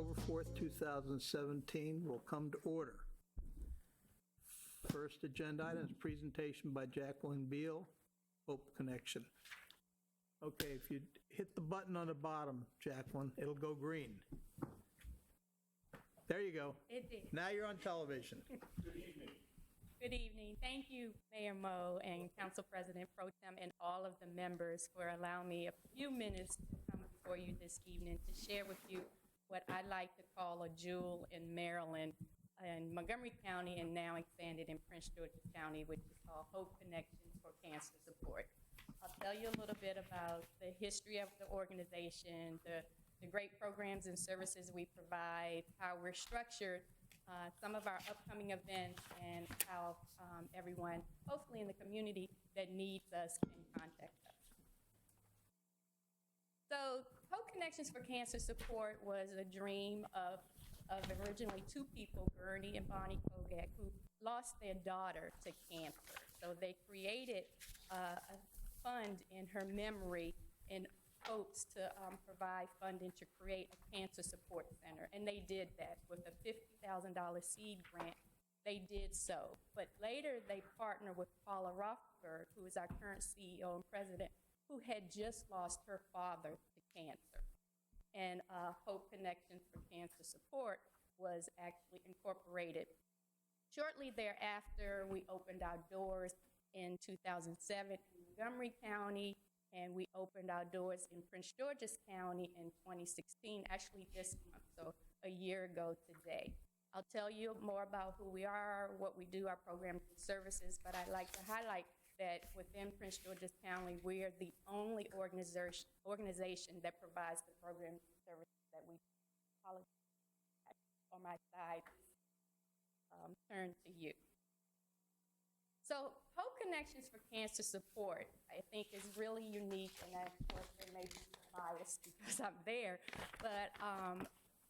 October 4th, 2017 will come to order. First agenda item is presentation by Jacqueline Beale, Hope Connection. Okay, if you hit the button on the bottom, Jacqueline, it'll go green. There you go. It did. Now you're on television. Good evening. Good evening. Thank you, Mayor Moe and Council President Pro Tem and all of the members for allowing me a few minutes to come before you this evening to share with you what I like to call a jewel in Maryland and Montgomery County and now expanded in Prince George's County, which is called Hope Connections for Cancer Support. I'll tell you a little bit about the history of the organization, the great programs and services we provide, how we're structured, some of our upcoming events, and how everyone, hopefully in the community that needs us, can contact us. So Hope Connections for Cancer Support was a dream of originally two people, Bernie and Bonnie Kogak, who lost their daughter to cancer. So they created a fund in her memory in hopes to provide funding to create a cancer support center. And they did that with a $50,000 seed grant. They did so. But later they partnered with Paula Rothberg, who is our current CEO and president, who had just lost her father to cancer. And Hope Connections for Cancer Support was actually incorporated. Shortly thereafter, we opened our doors in 2007 in Montgomery County, and we opened our doors in Prince George's County in 2016, actually this month, so a year ago today. I'll tell you more about who we are, what we do, our programs and services, but I'd like to highlight that within Prince George's County, we are the only organization that provides the programs and services that we apologize on my side, turn to you. So Hope Connections for Cancer Support, I think, is really unique, and of course there may be some bias because I'm there, but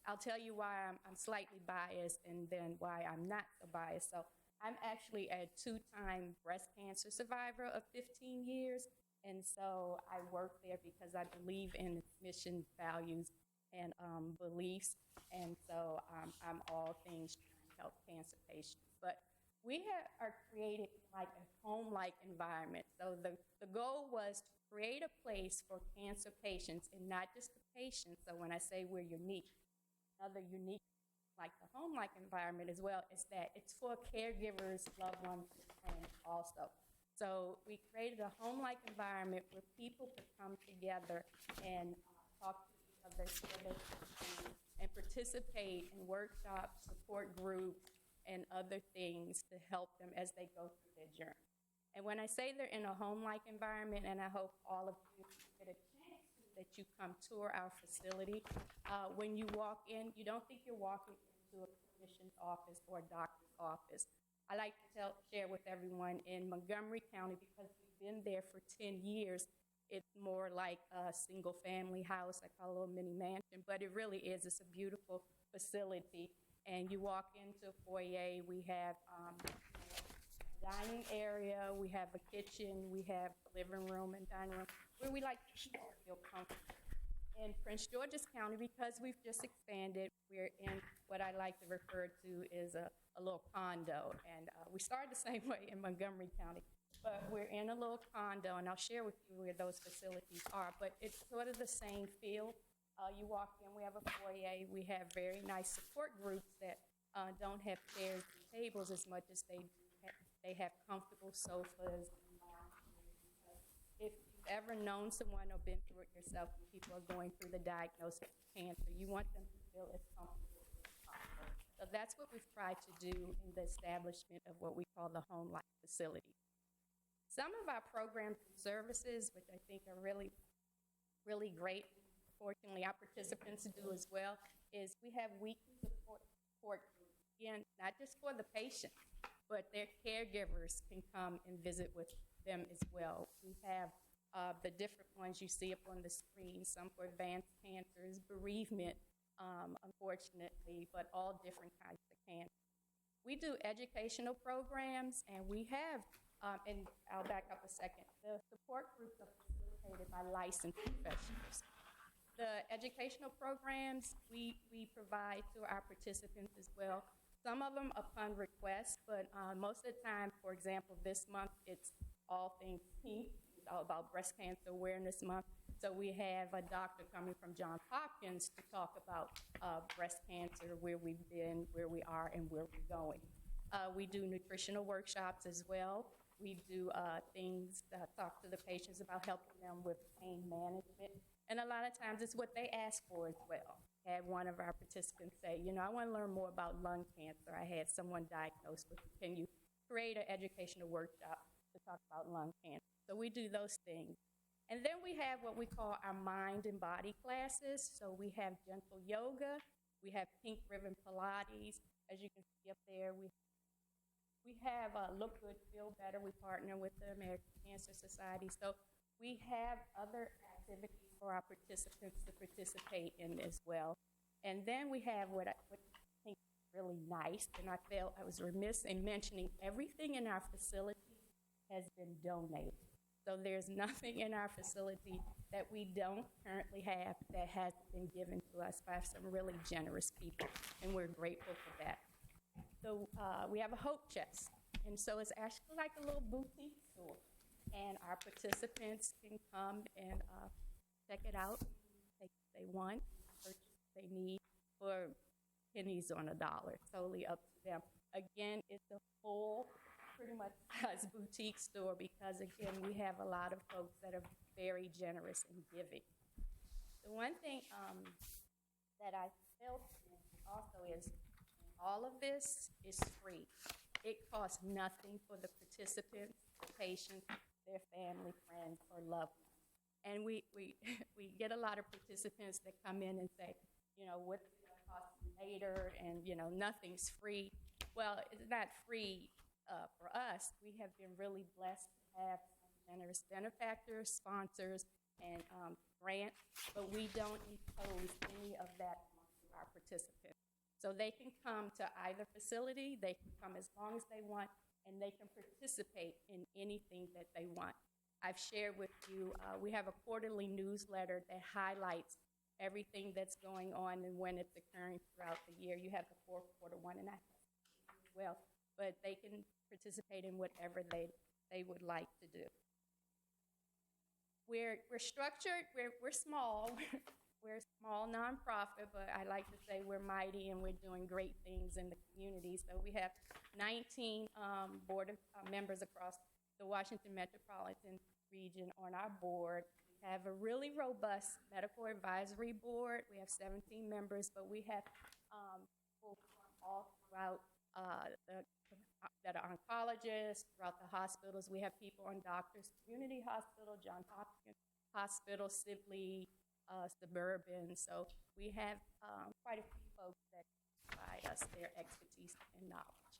I'll tell you why I'm slightly biased and then why I'm not so biased. So I'm actually a two-time breast cancer survivor of 15 years, and so I work there because I believe in its mission, values, and beliefs, and so I'm all things trying to help cancer patients. But we are creating like a home-like environment. So the goal was to create a place for cancer patients, and not just the patients. So when I say we're unique, another unique, like the home-like environment as well, is that it's for caregivers, loved ones, and friends also. So we created a home-like environment where people could come together and talk to each other, share their history, and participate in workshops, support groups, and other things to help them as they go through their journey. And when I say they're in a home-like environment, and I hope all of you get a chance that you come tour our facility, when you walk in, you don't think you're walking into a clinician's office or a doctor's office. I like to share with everyone in Montgomery County, because we've been there for 10 years, it's more like a single-family house, I call it a little mini mansion, but it really is. It's a beautiful facility. And you walk into a foyer, we have a dining area, we have a kitchen, we have a living room and dining room, where we like people to feel comfortable. In Prince George's County, because we've just expanded, we're in what I like to refer to as a little condo. And we started the same way in Montgomery County, but we're in a little condo, and I'll share with you where those facilities are, but it's sort of the same feel. You walk in, we have a foyer, we have very nice support groups that don't have chairs and tables as much as they have comfortable sofas. If you've ever known someone or been through it yourself, when people are going through the diagnosis of cancer, you want them to feel as comfortable as possible. So that's what we've tried to do in the establishment of what we call the home-like facility. Some of our programs and services, which I think are really, really great, fortunately our participants do as well, is we have weekly support groups. Again, not just for the patient, but their caregivers can come and visit with them as well. We have the different ones you see up on the screen, some for advanced cancers, bereavement, unfortunately, but all different kinds of cancer. We do educational programs, and we have, and I'll back up a second, the support groups are facilitated by licensed professionals. The educational programs we provide to our participants as well. Some of them upon request, but most of the time, for example, this month, it's all things pink. It's all about Breast Cancer Awareness Month. So we have a doctor coming from Johns Hopkins to talk about breast cancer, where we've been, where we are, and where we're going. We do nutritional workshops as well. We do things that talk to the patients about helping them with pain management. And a lot of times it's what they ask for as well. I had one of our participants say, you know, I want to learn more about lung cancer. I had someone diagnosed with, can you create an educational workshop to talk about lung cancer? So we do those things. And then we have what we call our mind and body classes. So we have gentle yoga. We have pink ribbon Pilates. As you can see up there, we have Look Good, Feel Better. We partner with the American Cancer Society. So we have other activities for our participants to participate in as well. And then we have what I think is really nice, and I felt I was remiss in mentioning, everything in our facility has been donated. So there's nothing in our facility that we don't currently have that has been given to us by some really generous people, and we're grateful for that. So we have a hope chest, and so it's actually like a little boutique store, and our participants can come and check it out, take what they want, purchase what they need for pennies on a dollar, totally up to them. Again, it's a full, pretty much size boutique store because, again, we have a lot of folks that are very generous in giving. The one thing that I felt also is all of this is free. It costs nothing for the participants, the patients, their family, friends, or loved ones. And we get a lot of participants that come in and say, you know, what's it going to cost later? And, you know, nothing's free. Well, it's not free for us. We have been really blessed to have generous benefactors, sponsors, and grants, but we don't impose any of that on our participants. So they can come to either facility, they can come as long as they want, and they can participate in anything that they want. I've shared with you, we have a quarterly newsletter that highlights everything that's going on and when it's occurring throughout the year. You have the fourth quarter one, and I as well, but they can participate in whatever they would like to do. We're structured, we're small. We're a small nonprofit, but I like to say we're mighty and we're doing great things in the community. So we have 19 board members across the Washington metropolitan region on our board. We have a really robust medical advisory board. We have 17 members, but we have people all throughout that are oncologists, throughout the hospitals. We have people on Doctors Community Hospital, Johns Hopkins Hospital, Sibley, Suburban. So we have quite a few folks that provide us their expertise and knowledge.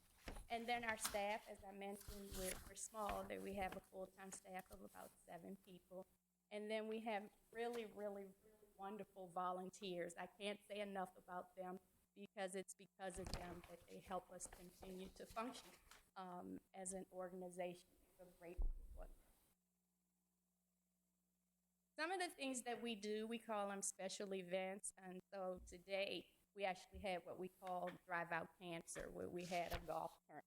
And then our staff, as I mentioned, we're small. We have a full-time staff of about 7 people. And then we have really, really, really wonderful volunteers. I can't say enough about them because it's because of them that they help us continue to function as an organization. We're grateful for them. Some of the things that we do, we call them special events. And so today, we actually had what we call Drive Out Cancer, where we had a golf tournament.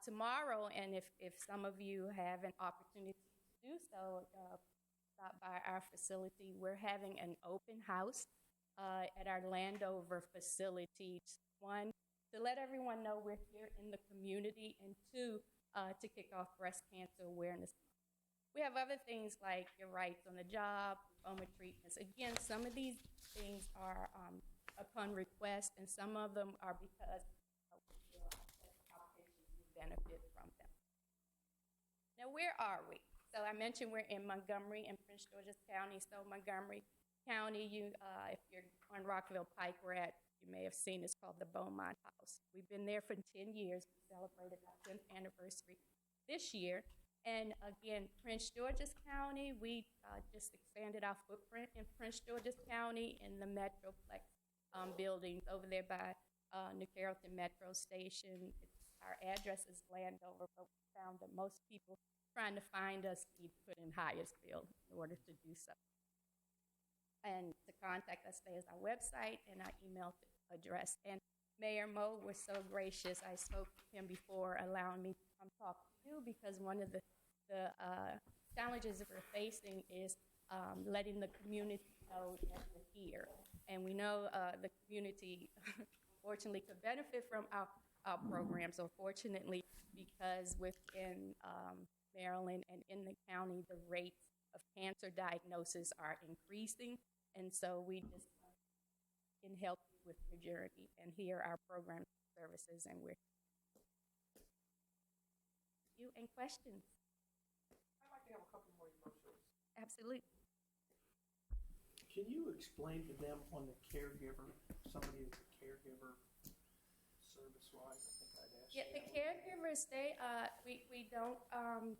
Tomorrow, and if some of you have an opportunity to do so, stop by our facility. We're having an open house at our Landover facility. 1, to let everyone know we're here in the community, and 2, to kick off Breast Cancer Awareness. We have other things like your rights on the job, lymphoma treatments. Again, some of these things are upon request, and some of them are because we feel that our patients will benefit from them. Now, where are we? So I mentioned we're in Montgomery and Prince George's County. So Montgomery County, if you're on Rockville Pike, we're at, you may have seen, it's called the Beaumont House. We've been there for 10 years. We celebrated our 10th anniversary this year. And again, Prince George's County, we just expanded our footprint in Prince George's County in the Metroplex buildings over there by New Carrollton Metro Station. Our address is Landover, but we found that most people trying to find us need to put in Hyattsville in order to do so. And to contact us, there's our website and our email address. And Mayor Mo was so gracious. I spoke to him before allowing me to come talk to you, because one of the challenges that we're facing is letting the community know that we're here. And we know the community, fortunately, could benefit from our program. So fortunately, because within Maryland and in the county, the rates of cancer diagnosis are increasing. And so we just can help you with your journey. And here are our program services, and we're you and questions. I'd like to have a couple more emotions. Absolutely. Can you explain to them on the caregiver, somebody is a caregiver service-wise? I think I'd ask Yeah, you. the caregivers, we don't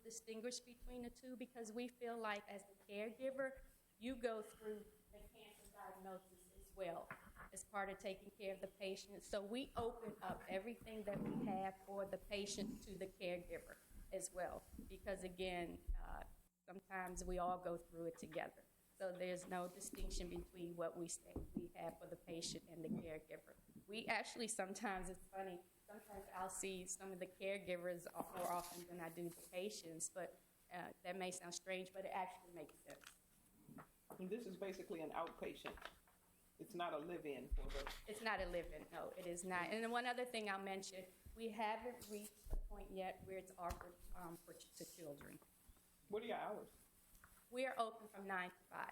distinguish between the two, because we feel like as a caregiver, you go through the cancer diagnosis as well as part of taking care of the patient. So we open up everything that we have for the patient to the caregiver as well, because again, sometimes we all go through it together. So there's no distinction between what we say we have for the patient and the caregiver. We actually, sometimes, it's funny, sometimes I'll see some of the caregivers more often than I do the patients, but that may sound strange, but it actually makes sense. And this is basically an outpatient. It's not a live-in for the... It's not a live-in, no, it is not. And then one other thing I'll mention, we haven't reached the point yet where it's offered to children. What are your hours? We are open from 9 to 5.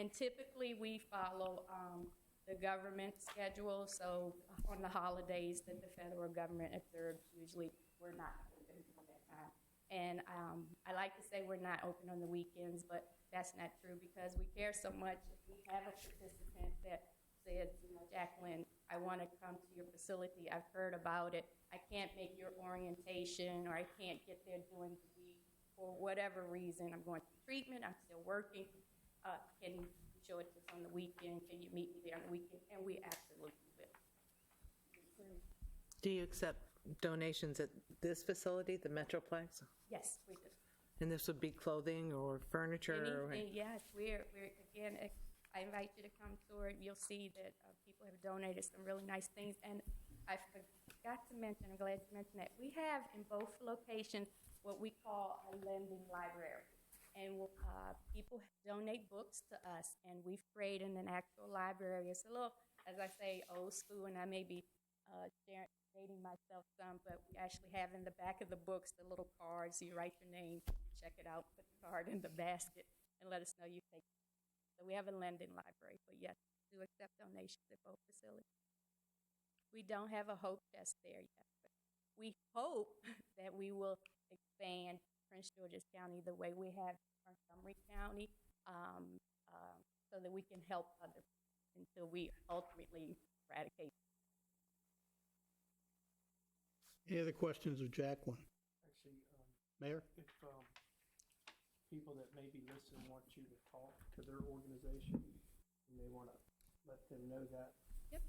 And typically we follow the government schedule. So on the holidays that the federal government observes, usually we're not open at that time. And I like to say we're not open on the weekends, but that's not true, because we care so much. If we have a participant that says, Jacqueline, I want to come to your facility. I've heard about it. I can't make your orientation, or I can't get there during the week for whatever reason. I'm going through treatment. I'm still working. Can you show it to us on the weekend? Can you meet me there on the weekend? And we absolutely will. Do you accept donations at this facility, the Metroplex? Yes, we do. And this would be clothing or furniture? Anything, yes. We're again, I invite you to come tour it. You'll see that people have donated some really nice things. And I forgot to mention, I'm glad you mentioned that, we have in both locations what we call a lending library. And people donate books to us, and we've created an actual library. It's a little, as I say, old school, and I may be dating myself some, but we actually have in the back of the books the little cards. You write your name, check it out, put the card in the basket, and let us know you take it. So we have a lending library, but yes, we do accept donations at both facilities. We don't have a hope desk there yet, but we hope that we will expand Prince George's County the way we have Montgomery County, so that we can help others until we ultimately eradicate. Any other questions of Jacqueline? Actually, Mayor? if people that may be listening want you to talk to their organization, and they want to let them know that. Yep.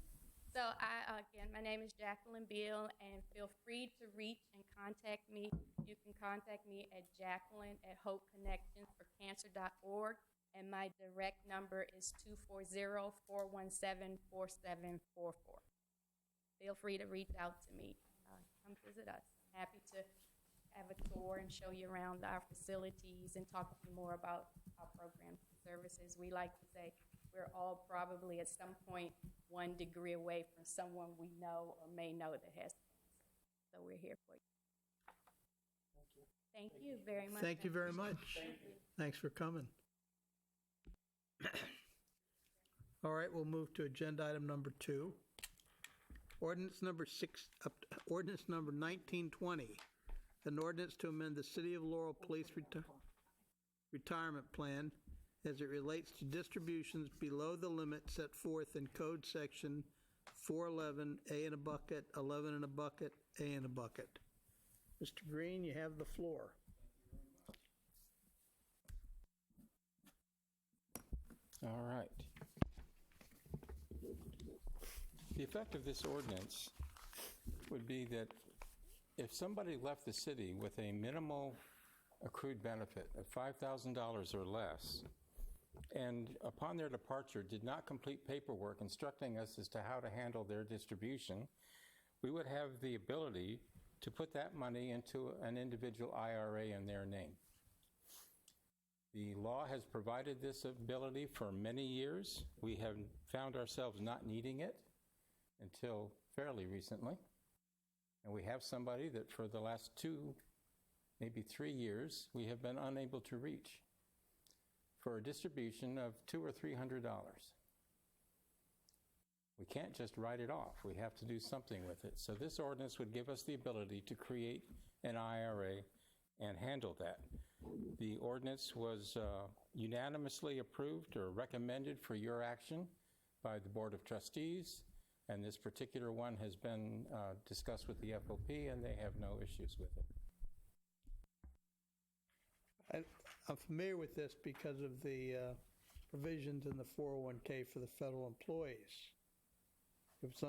So again, my name is Jacqueline Beale, and feel free to reach and contact me. You can contact me at Jacqueline@hopeconnectionsforcancer.org, and my direct number is 240-417-4744. Feel free to reach out to me. Come visit us. Happy to have a tour and show you around our facilities and talk to you more about our programs and services. We like to say we're all probably at some point 1 degree away from someone we know or may know that has cancer. So we're here for you. Thank you very much. Thank you very much. Thank you. Thanks for coming. All right, we'll move to agenda item number 2. Ordinance number 1920, an ordinance to amend the City of Laurel Police Retirement Plan as it relates to distributions below the limit set forth in Code Section 411, A in a bucket, 11 in a bucket, A in a bucket. Mr. Green, you have the floor. All right. The effect of this ordinance would be that if somebody left the city with a minimal accrued benefit of $5,000 or less, and upon their departure did not complete paperwork instructing us as to how to handle their distribution, we would have the ability to put that money into an individual IRA in their name. The law has provided this ability for many years. We have found ourselves not needing it until fairly recently. And we have somebody that for the last 2, maybe 3 years, we have been unable to reach for a distribution of $200 or $300. We can't just write it off. We have to do something with it. So this ordinance would give us the ability to create an IRA and handle that. The ordinance was unanimously approved or recommended for your action by the Board of Trustees, and this particular one has been discussed with the FOP, and they have no issues with it. I'm familiar with this because of the provisions in the 401k for the federal employees. If it's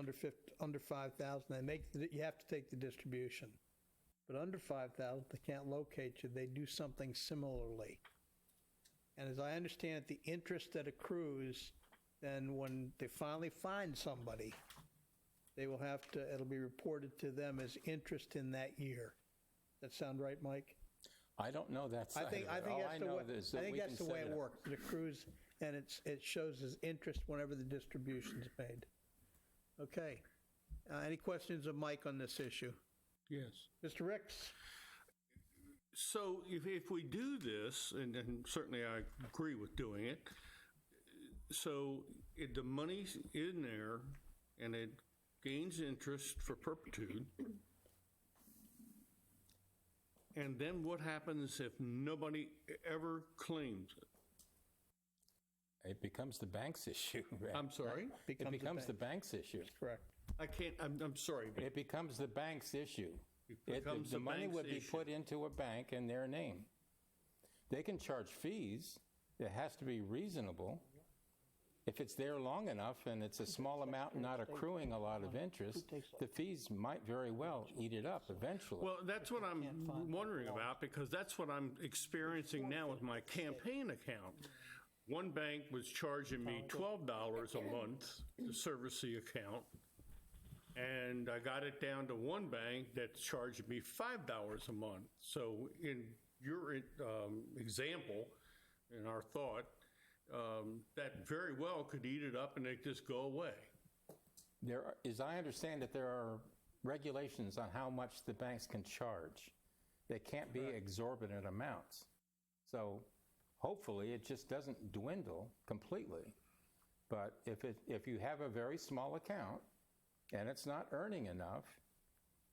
under 5,000, you have to take the distribution. But under 5,000, they can't locate you. They do something similarly. And as I understand it, the interest that accrues, then when they finally find somebody, they will have to, it'll be reported to them as interest in that year. That sound right, Mike? I don't know that side of it. All I know is that we that's can the way set it up. works. It accrues and it shows as interest whenever the distribution's made. Okay. Any questions of Mike on this issue? Yes. Mr. Ricks? So if we do this, and certainly I agree with doing it, so the money's in there and it gains interest for perpetuity. And then what happens if nobody ever claims it? It becomes the bank's issue. I'm sorry? It becomes the bank's issue. Correct. I can't, I'm sorry. It becomes the bank's issue. becomes The the money bank's would be issue. put into a bank in their name. They can charge fees. It has to be reasonable. If it's there long enough and it's a small amount and not accruing a lot of interest, the fees might very well eat it up eventually. Well, that's what I'm wondering about, because that's what I'm experiencing now with my campaign account. One bank was charging me $12 a month to service the account, and I got it down to one bank that's charging me $5 a month. So in your example, in our thought, that very well could eat it up and it just go away. As I understand it, there are regulations on how much the banks can charge. They can't be exorbitant amounts. So hopefully it just doesn't dwindle completely. But if you have a very small account and it's not earning enough,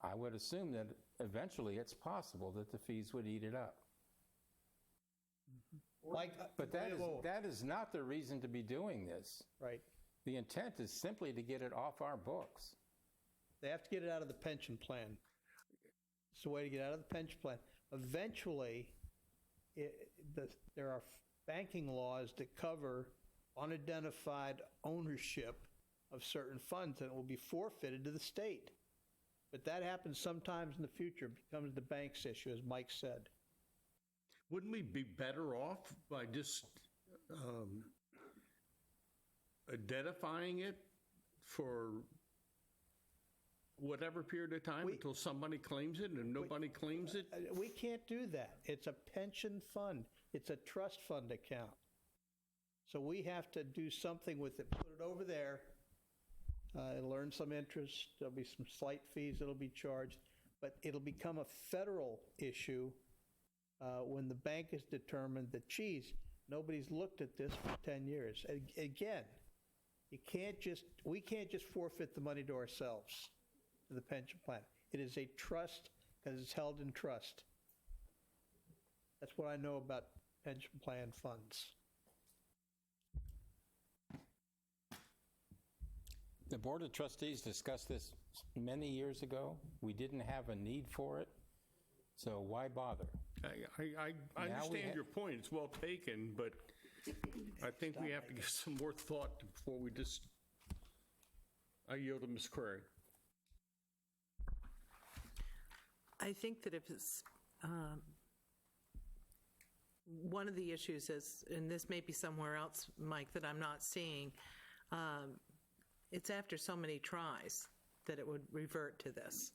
I would assume that eventually it's possible that the fees would eat it up. But that is not the reason to be doing this. Right. The intent is simply to get it off our books. They have to get it out of the pension plan. It's the way to get out of the pension plan. Eventually, there are banking laws that cover unidentified ownership of certain funds, and it will be forfeited to the state. But that happens sometimes in the future. It becomes the bank's issue, as Mike said. Wouldn't we be better off by just identifying it for whatever period of time until somebody claims it, and nobody claims it? We can't do that. It's a pension fund. It's a trust fund account. So we have to do something with it, put it over there. It'll earn some interest. There'll be some slight fees that'll be charged. But it'll become a federal issue when the bank has determined that, geez, nobody's looked at this for 10 years. Again, we can't just forfeit the money to ourselves, to the pension plan. It is a trust because it's held in trust. That's what I know about pension plan funds. The Board of Trustees discussed this many years ago. We didn't have a need for it, so why bother? I understand your point. It's well taken, but I think we have to give some more thought before we just. I yield to Ms. Craig. I think that if it's one of the issues is, and this may be somewhere else, Mike, that I'm not seeing, it's after so many tries that it would revert to this.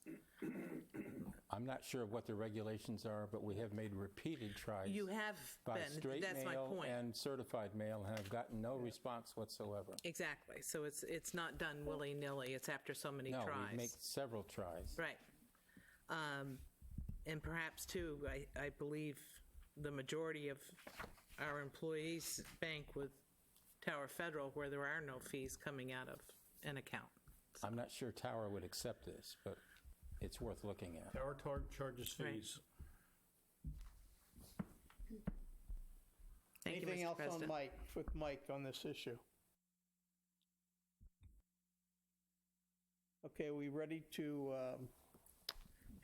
I'm not sure what the regulations are, but we have made repeated tries. You have by been, straight that's my mail point. and certified mail, and have gotten no response whatsoever. Exactly. So it's not done willy-nilly. It's after so many No, tries. we make several tries. Right. And perhaps, too, I believe the majority of our employees bank with Tower Federal, where there are no fees coming out of an account. I'm not sure Tower would accept this, but it's worth looking at. Tower charges Right. fees. Thank you, Anything Mr. else on President. Mike on this issue? Okay, we ready to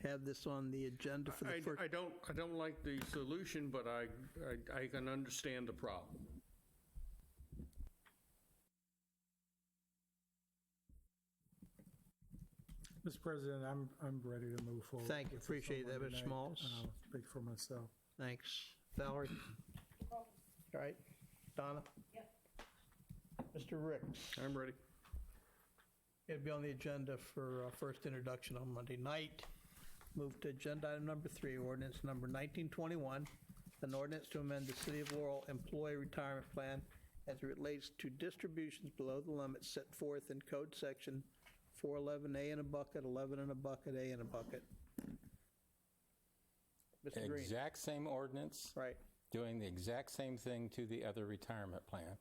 have this on the agenda for the first? I don't like the solution, but I can understand the problem. Mr. President, I'm ready to move forward. Thank you. with this Appreciate that, one Mr. tonight, Smalls. and I'll speak for myself. Thanks. Valerie? All right. Donna? Yep. Mr. Ricks? I'm ready. It'll be on the agenda for first introduction on Monday night. Move to agenda item number 3, ordinance number 1921, an ordinance to amend the City of Laurel Employee Retirement Plan as it relates to distributions below the limits set forth in Code Section 411A in a bucket, 11 in a bucket, A in a bucket. Mr. Green? Exact same ordinance. Right. Doing the exact same thing to the other retirement plan.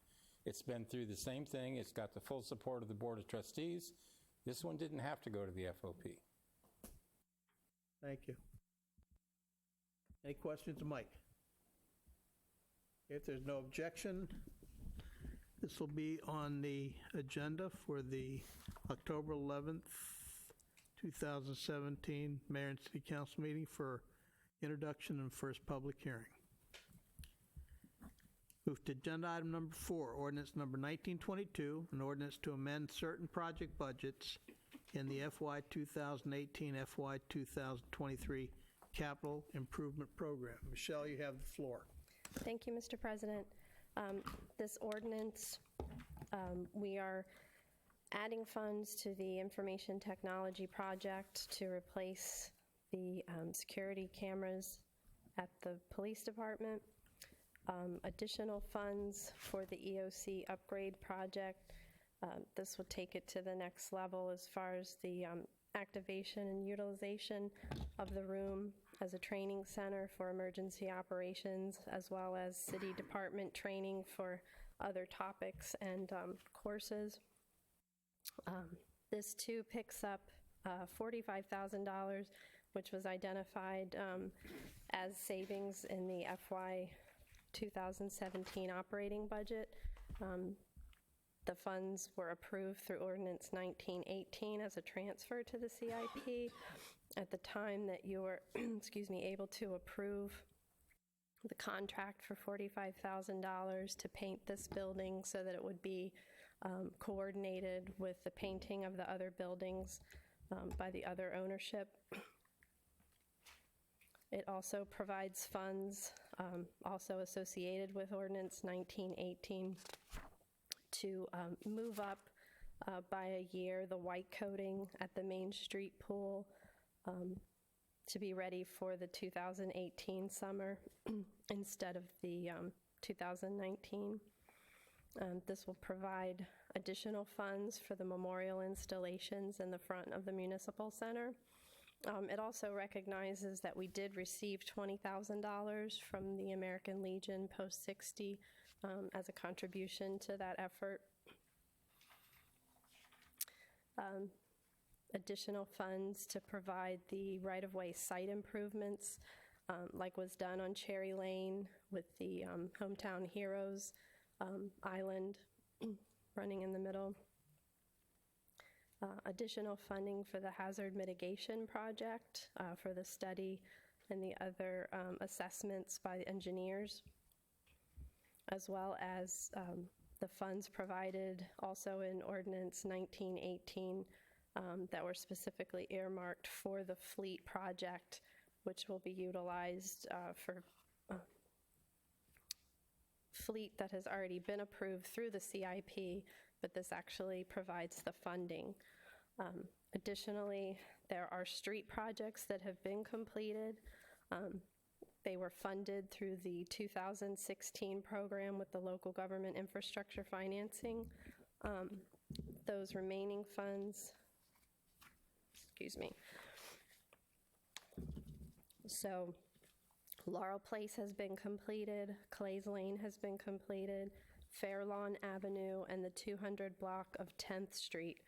It's been through the same thing. It's got the full support of the Board of Trustees. This one didn't have to go to the FOP. Thank you. Any questions of Mike? If there's no objection, this will be on the agenda for the October 11th, 2017 Mayor and City Council meeting for introduction and first public hearing. Move to agenda item number 4, ordinance number 1922, an ordinance to amend certain project budgets in the FY 2018, FY 2023 Capital Improvement Program. Michelle, you have the floor. Thank you, Mr. President. This ordinance, we are adding funds to the information technology project to replace the security cameras at the police department. Additional funds for the EOC upgrade project. This will take it to the next level as far as the activation and utilization of the room as a training center for emergency operations, as well as city department training for other topics and courses. This too picks up $45,000, which was identified as savings in the FY 2017 operating budget. The funds were approved through Ordinance 1918 as a transfer to the CIP. At the time that you were, able to approve the contract for $45,000 to paint this building so that it would be coordinated with the painting of the other buildings by the other ownership. It also provides funds also associated with Ordinance 1918 to move up by a year the white coating at the Main Street pool to be ready for the 2018 summer instead of the 2019. This will provide additional funds for the memorial installations in the front of the Municipal Center. It also recognizes that we did receive $20,000 from the American Legion Post 60 as a contribution to that effort. Additional funds to provide the right-of-way site improvements, like was done on Cherry Lane with the Hometown Heroes island running in the middle. Additional funding for the hazard mitigation project for the study and the other assessments by the engineers, as well as the funds provided also in Ordinance 1918 that were specifically earmarked for the fleet project, which will be utilized for fleet that has already been approved through the CIP, but this actually provides the funding. Additionally, there are street projects that have been completed. They were funded through the 2016 program with the local government infrastructure financing. Those remaining funds, excuse me. So Laurel Place has been completed, Clays Lane has been completed, Fairlawn Avenue, and the 200 block of 10th Street.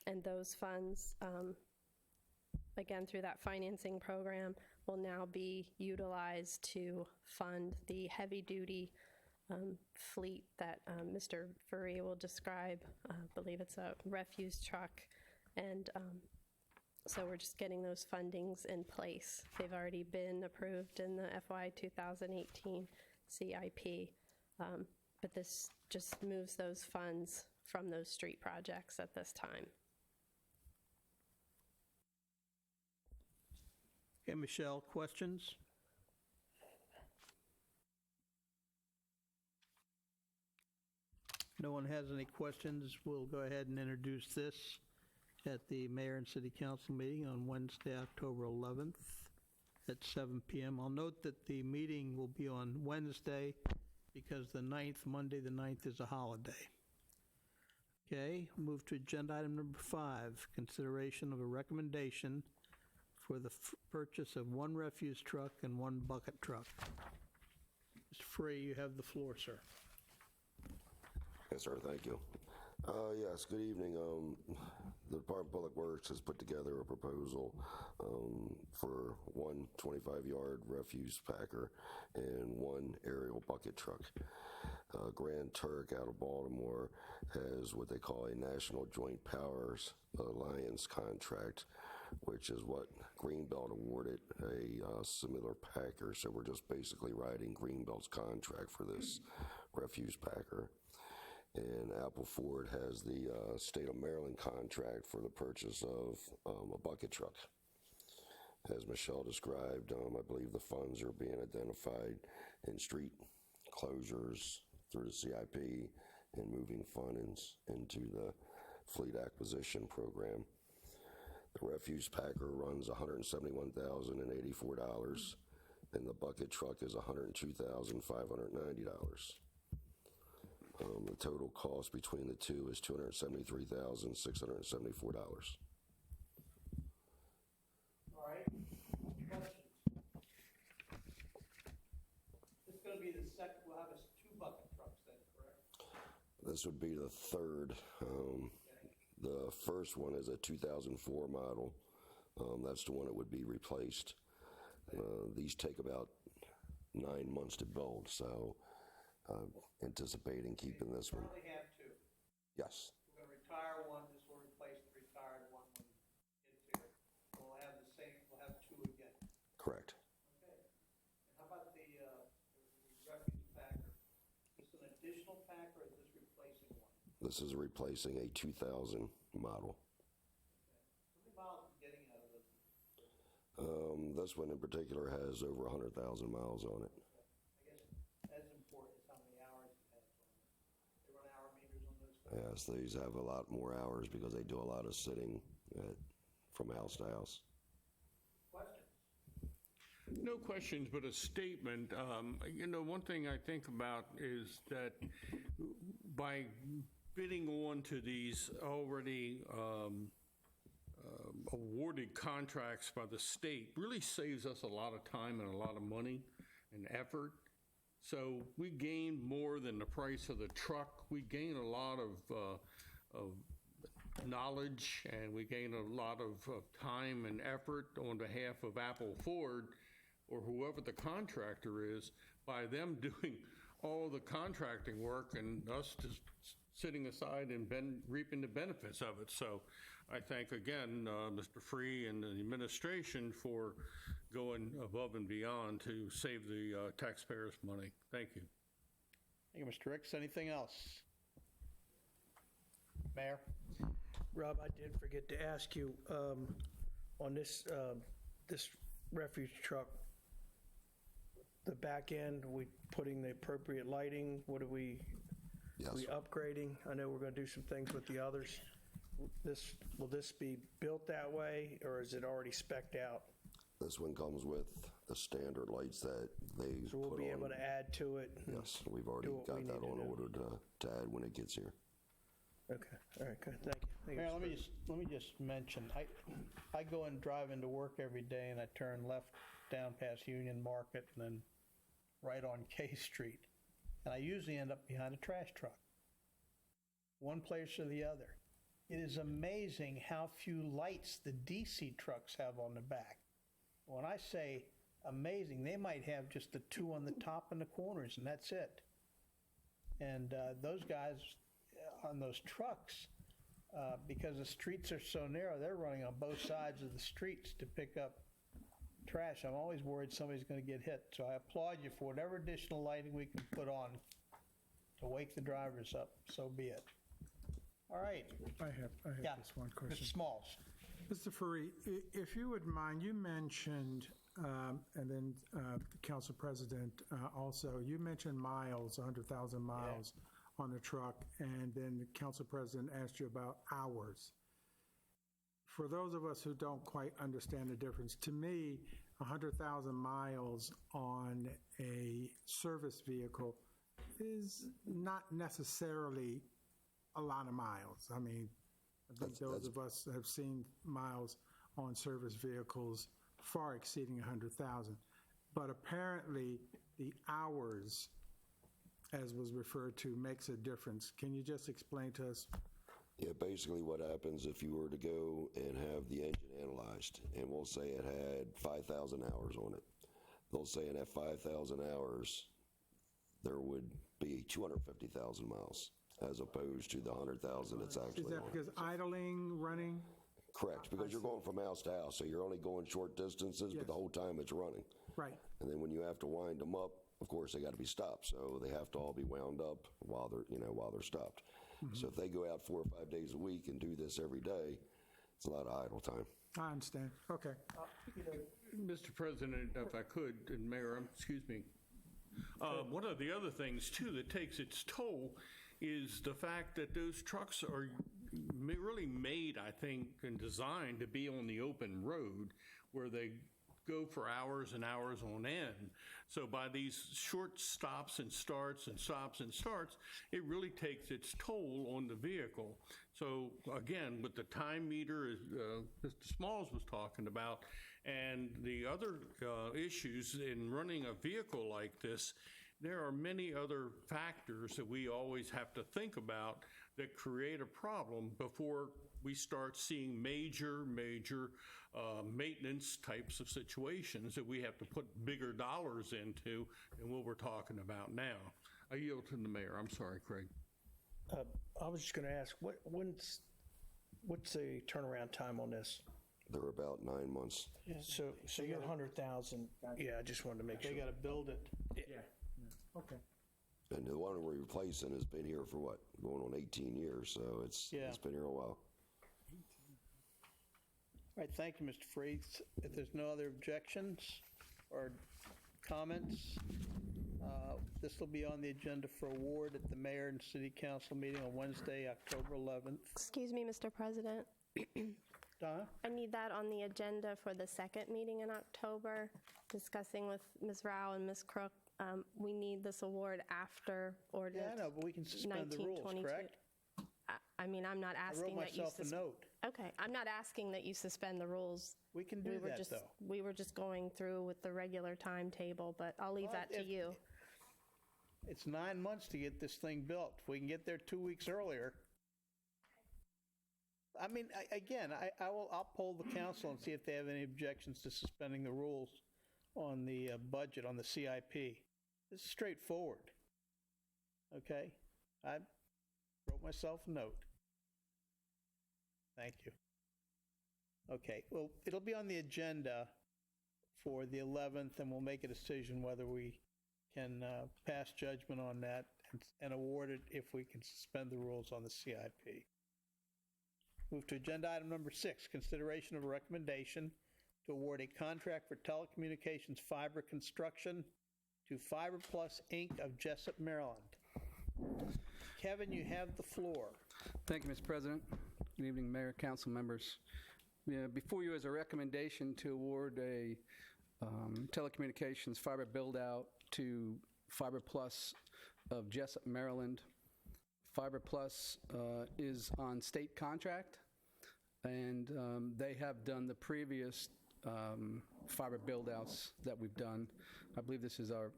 And those funds, again, through that financing program, will now be utilized to fund the heavy-duty fleet that Mr. Furry will describe. I believe it's a refuse truck. And so we're just getting those fundings in place. They've already been approved in the FY 2018 CIP. But this just moves those funds from those street projects at this time. Okay, Michelle, questions? No one has any questions. We'll go ahead and introduce this at the Mayor and City Council meeting on Wednesday, October 11th at 7 p.m. I'll note that the meeting will be on Wednesday because the 9th, Monday the 9th, is a holiday. Okay, move to agenda item number 5, consideration of a recommendation for the purchase of 1 refuse truck and 1 bucket truck. Mr. Free, you have the floor, sir. Yes, sir, thank you. Yes, good evening. The Department of Public Works has put together a proposal for 1 25-yard refuse packer and 1 aerial bucket truck. Grand Turk out of Baltimore has what they call a National Joint Powers Alliance contract, which is what Greenbelt awarded a similar packer. So we're just basically riding Greenbelt's contract for this refuse packer. And Apple Ford has the state of Maryland contract for the purchase of a bucket truck. As Michelle described, I believe the funds are being identified in street closures through the CIP and moving funds into the fleet acquisition program. The refuse packer runs $171,084, and the bucket truck is $102,590. The total cost between the two is $273,674. All right, questions? This is going to be the second, we'll have 2 bucket trucks then, correct? This would be the third. The first one is a 2004 model. That's the one that would be replaced. These take about 9 months to build, so anticipating keeping this one. We currently have 2. Yes. We're going to retire one, this will replace the retired one when it gets here. We'll have the same, we'll have 2 again. Correct. Okay. And how about the refuse packer? Is this an additional packer or is this replacing one? This is replacing a 2000 model. How many miles are you getting out of this? This one in particular has over 100,000 miles on it. I guess as important as how many hours it has on it. They run hour meters on those? Yes, these have a lot more hours because they do a lot of sitting from house to house. Questions? No questions, but a statement. One thing I think about is that by bidding on to these already awarded contracts by the state really saves us a lot of time and a lot of money and effort. So we gain more than the price of the truck. We gain a lot of knowledge, and we gain a lot of time and effort on behalf of Apple Ford or whoever the contractor is by them doing all the contracting work and us just sitting aside and reaping the benefits of it. So I thank again Mr. Free and the administration for going above and beyond to save the taxpayers money. Thank you. Thank you, Mr. Ricks. Anything else? Mayor? Rob, I did forget to ask you, on this refuse truck, the back end, we putting the appropriate lighting? What are we Yes. upgrading? I know we're going to do some things with the others. Will this be built that way, or is it already spec'd out? This one comes with the standard lights that they So we'll put be on. able to add to it? Yes, we've already do what we got that need to on do. order to add when it gets here. Okay, all right, good, thank you. Thank you, Mayor, Mr. let me just mention, I go and drive into work every day, and I turn left down past Union Market and then right on K Street. And I usually end up behind a trash truck, one place or the other. It is amazing how few lights the DC trucks have on the back. When I say amazing, they might have just the two on the top and the corners, and that's it. And those guys on those trucks, because the streets are so narrow, they're running on both sides of the streets to pick up trash. I'm always worried somebody's going to get hit. So I applaud you for whatever additional lighting we can put on to wake the drivers up. So be it. All right. I have Yeah. just one Mr. question. Smalls. Mr. Faree, if you would mind, you mentioned, and then the Council President also, you mentioned miles, 100,000 miles on the truck, and then the Council President asked you about hours. For those of us who don't quite understand the difference, to me, 100,000 miles on a service vehicle is not necessarily a lot of miles. I mean, I think those of us have seen miles on service vehicles far exceeding 100,000. But apparently, the hours, as was referred to, makes a difference. Can you just explain to us? Yeah, basically what happens if you were to go and have the engine analyzed, and we'll say it had 5,000 hours on it. They'll say in that 5,000 hours, there would be 250,000 miles, as opposed to the 100,000 it's actually Is that on. because idling, running? Correct, because you're going from house to house, so you're only going short distances, but the whole time it's running. Right. And then when you have to wind them up, of course, they got to be stopped. So they have to all be wound up while they're stopped. So if they go out 4 or 5 days a week and do this every day, it's a lot of idle time. I understand. Okay. Mr. President, if I could, and Mayor, excuse me. One of the other things, too, that takes its toll is the fact that those trucks are really made, I think, and designed to be on the open road where they go for hours and hours on end. So by these short stops and starts and stops and starts, it really takes its toll on the vehicle. So again, with the time meter, as Mr. Smalls was talking about, and the other issues in running a vehicle like this, there are many other factors that we always have to think about that create a problem before we start seeing major maintenance types of situations that we have to put bigger dollars into than what we're talking about now. I yield to the mayor. I'm sorry, Craig. I was just going to ask, what's the turnaround time on this? They're about 9 months. So you're 100,000. Yeah, I just wanted to make sure. They got to build it. Okay. And the one we're replacing has been here for what? Going on 18 years, so it's been here a while. All right, thank you, Mr. Freeth. If there's no other objections or comments, this will be on the agenda for award at the mayor and city council meeting on Wednesday, October 11th. Excuse me, Mr. President. Donna? I need that on the agenda for the second meeting in October, discussing with Ms. Rao and Ms. Crook. We need this award after ordinance. Yeah, I know, but we can suspend the rules, 1922. correct? I mean, I'm not I asking wrote that you... myself a note. Okay, I'm not asking that you suspend the rules. We can do that, though. We were just going through with the regular timetable, but I'll leave that to you. It's 9 months to get this thing built. If we can get there 2 weeks earlier. I mean, I'll poll the council and see if they have any objections to suspending the rules on the budget, on the CIP. This is straightforward. Okay? I wrote myself a note. Thank you. Okay, well, it'll be on the agenda for the 11th, and we'll make a decision whether we can pass judgment on that and award it if we can suspend the rules on the CIP. Move to agenda item number 6, consideration of a recommendation to award a contract for telecommunications fiber construction to Fiberplus Inc. of Jessup, Maryland. Kevin, you have the floor. Thank you, Mr. President. Good evening, Mayor, council members. Before you is a recommendation to award a telecommunications fiber build-out to Fiberplus of Jessup, Maryland. Fiberplus is on state contract, and they have done the previous fiber build-outs that we've done. I believe this is our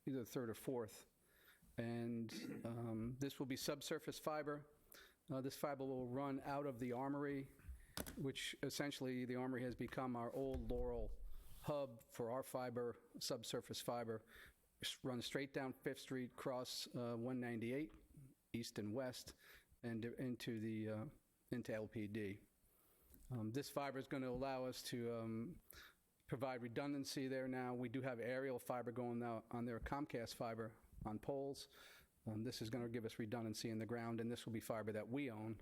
either third or fourth. And this will be subsurface fiber. This fiber will run out of the armory, which essentially the armory has become our old Laurel hub for our fiber, subsurface fiber. Runs straight down 5th Street, cross 198, east and west, and into LPD. This fiber is going to allow us to provide redundancy there now. We do have aerial fiber going out on their Comcast fiber on poles. This is going to give us redundancy in the ground, and this will be fiber that we own.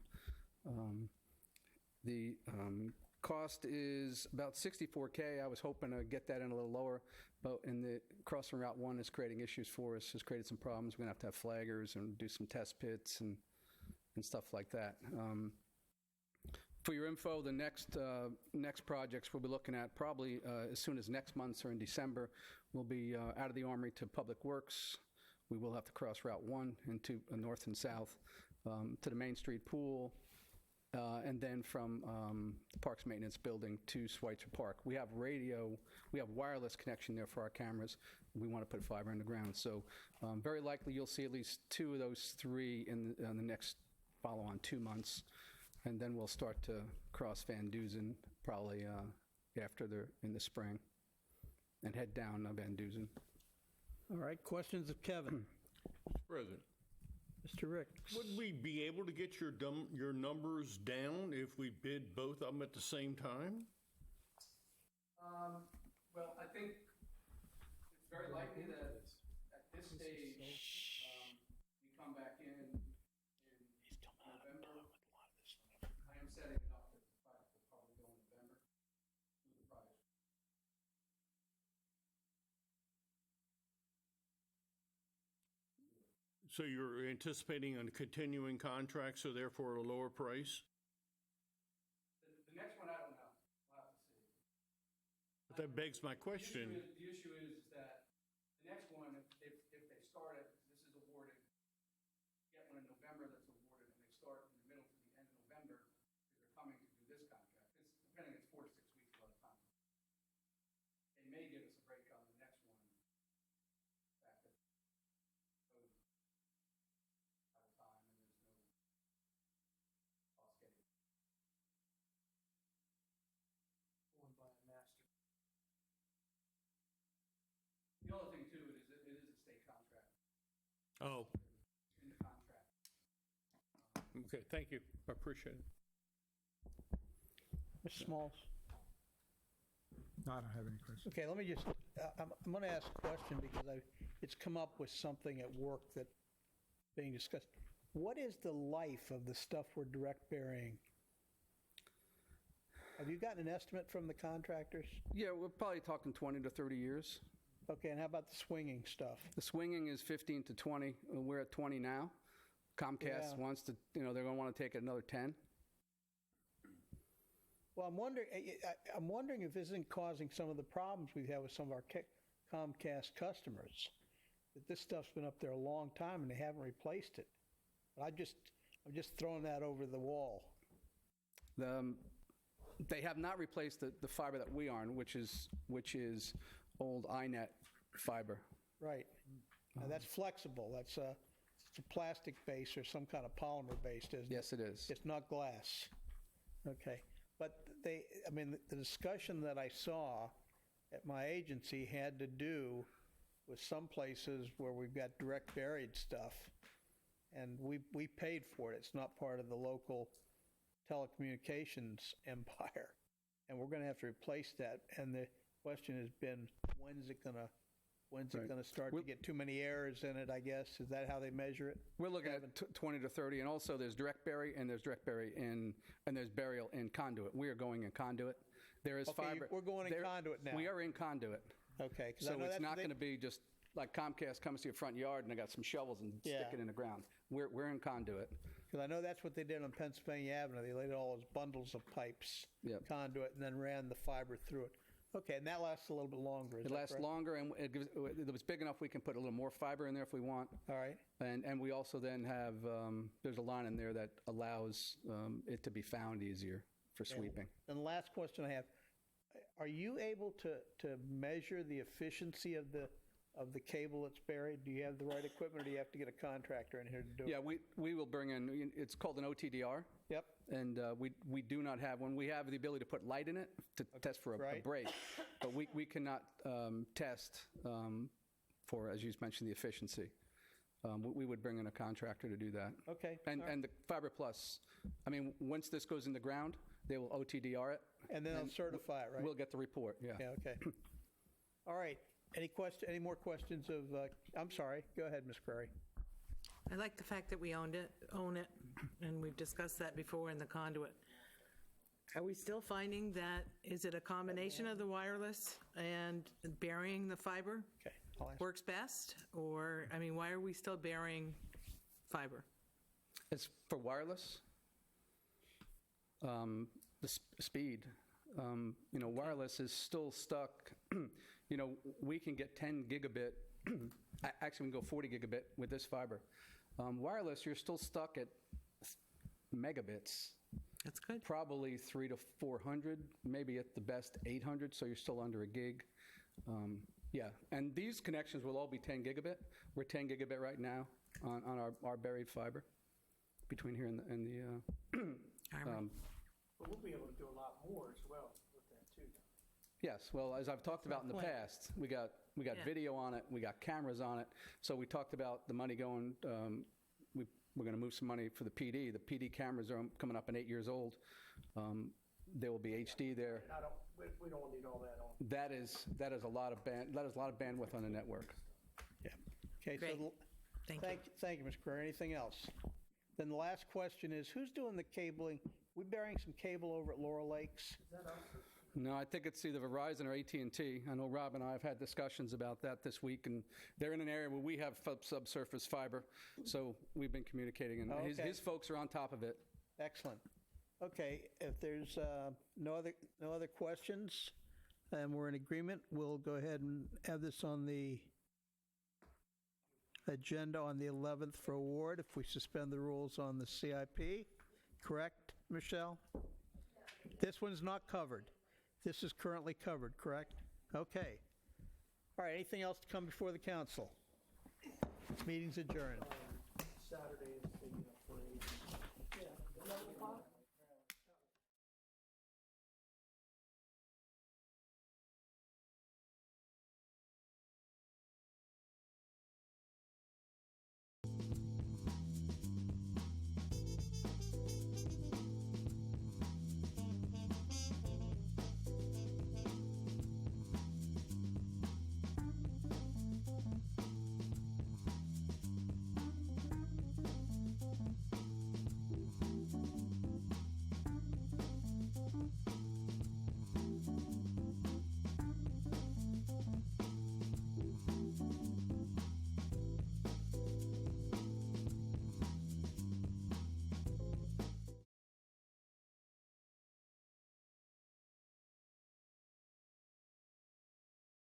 The cost is about $64K. I was hoping to get that in a little lower, but in the crossing Route 1 is creating issues for us, has created some problems. We're going to have flaggers and do some test pits and stuff like that. For your info, the next projects we'll be looking at probably as soon as next month or in December will be out of the Armory to Public Works. We will have to cross Route 1 into north and south to the Main Street Pool, and then from the Parks Maintenance Building to Schweitzer Park. We have wireless connection there for our cameras. We want to put fiber in the ground. So very likely you'll see at least 2 of those 3 in the next follow-on 2 months. And then we'll start to cross Van Duzen probably in the spring and head down Van Duzen. All right, questions of Kevin? President, Mr. Rick? would we be able to get your numbers down if we bid both of them at the same time? Well, I think it's very likely that at this stage, we come back in November. I am setting it up that the project will probably go in November. The project. So you're anticipating a continuing contract, so therefore a lower price? The next one, I don't know. We'll have to see. But that begs my question. The issue is that the next one, if they start it, this is awarded, get one in November that's awarded, and they start in the middle to the end of November, because they're coming to do this contract. It's depending, it's 4 to 6 weeks by the time. They may give us a break on the next one. Back at, so, out of time, and there's no cost getting. Going by a master. The other thing too, it is a state contract. Oh, In the contract. okay, thank you. I appreciate it. Mr. Smalls? No, I don't have any questions. Okay, let me just, I'm going to ask a question because it's come up with something at work that's being discussed. What is the life of the stuff we're direct burying? Have you gotten an estimate from the contractors? Yeah, we're probably talking 20 to 30 years. Okay, and how about the swinging stuff? The swinging is 15 to 20. We're at 20 now. Comcast Yeah. wants to, they're going to want to take another 10. Well, I'm wondering if this isn't causing some of the problems we have with some of our Comcast customers. That this stuff's been up there a long time and they haven't replaced it. But I'm just throwing that over the wall. They have not replaced the fiber that we are on, which is old iNet fiber. Right. Now that's flexible. It's a plastic base or some kind of polymer based, isn't it? Yes, it is. It's not glass. Okay. But the discussion that I saw at my agency had to do with some places where we've got direct buried stuff, and we paid for it. It's not part of the local telecommunications empire, and we're going to have to replace that. And the question has been, when's it going to start to get too many errors in it, I guess? Is that how they measure it? We're looking at 20 to 30, and also there's direct bury, and there's direct bury and there's burial in conduit. We are going in conduit. There is Okay, fiber. we're going in conduit now. We are in conduit. Okay. 'cause I So know it's that's- not going to be just like Comcast comes to your front yard and they got some shovels and stick Yeah. it in the ground. We're in conduit. Because I know that's what they did on Pennsylvania Avenue. They laid all those bundles of pipes, Yep. conduit, and then ran the fiber through it. Okay, and that lasts a little bit longer, is It that lasts correct? longer, and it was big enough we can put a little more fiber in there if we want. All right. And we also then have, there's a line in there that allows it to be found easier for sweeping. And the last question I have, are you able to measure the efficiency of the cable that's buried? Do you have the right equipment, or do you have to get a contractor in here to do it? Yeah, we will bring in, it's called an OTDR. Yep. And we do not have one. We have the ability to put light in it to test for a Right. break, but we cannot test for, as you mentioned, the efficiency. We would bring in a contractor to do that. Okay. And all right. and the Fiberplus, I mean, once this goes in the ground, they will OTDR it. And then they'll certify it, right? We'll get the report, yeah. Yeah, okay. All right. Any more questions of, I'm sorry, go ahead, Ms. Crary. I like the fact that we own it, and we've discussed that before in the conduit. Are we still finding that, is it a combination of the wireless and burying the fiber Okay. I'll ask. works best? Or, I mean, why are we still burying fiber? As for wireless, speed. Wireless is still stuck. We can get 10 gigabit. Actually, we can go 40 gigabit with this fiber. Wireless, you're still stuck at megabits. That's good. Probably 300 to 400, maybe at the best 800, so you're still under a gig. Yeah, and these connections will all be 10 gigabit. We're 10 gigabit right now on our buried fiber between here and the But we'll be able to do a lot more as well with that too. Yes, well, as I've talked about in the point. past, we got Yeah. video on it, we got cameras on it. So we talked about the money going. We're going to move some money for the PD. The PD cameras are coming up in 8 years old. There will be HD there. And we don't need all that on. That is a lot of bandwidth on the network. Yeah. Okay, Great. so Thank you. thank you, Ms. Crary. Anything else? Then the last question is, who's doing the cabling? We burying some cable over at Laurel Lakes? No, I think it's either Verizon or AT&T. I know Rob and I have had discussions about that this week, and they're in an area where we have subsurface fiber, so we've been communicating, and Oh, okay. his folks are on top of it. Excellent. Okay, if there's no other questions, and we're in agreement, we'll go ahead and have this on the agenda on the 11th for award if we suspend the rules on the CIP. Correct, Michelle? This one's not covered. This is currently covered, correct? Okay. All right, anything else to come before the council? Meeting's adjourned. Saturday is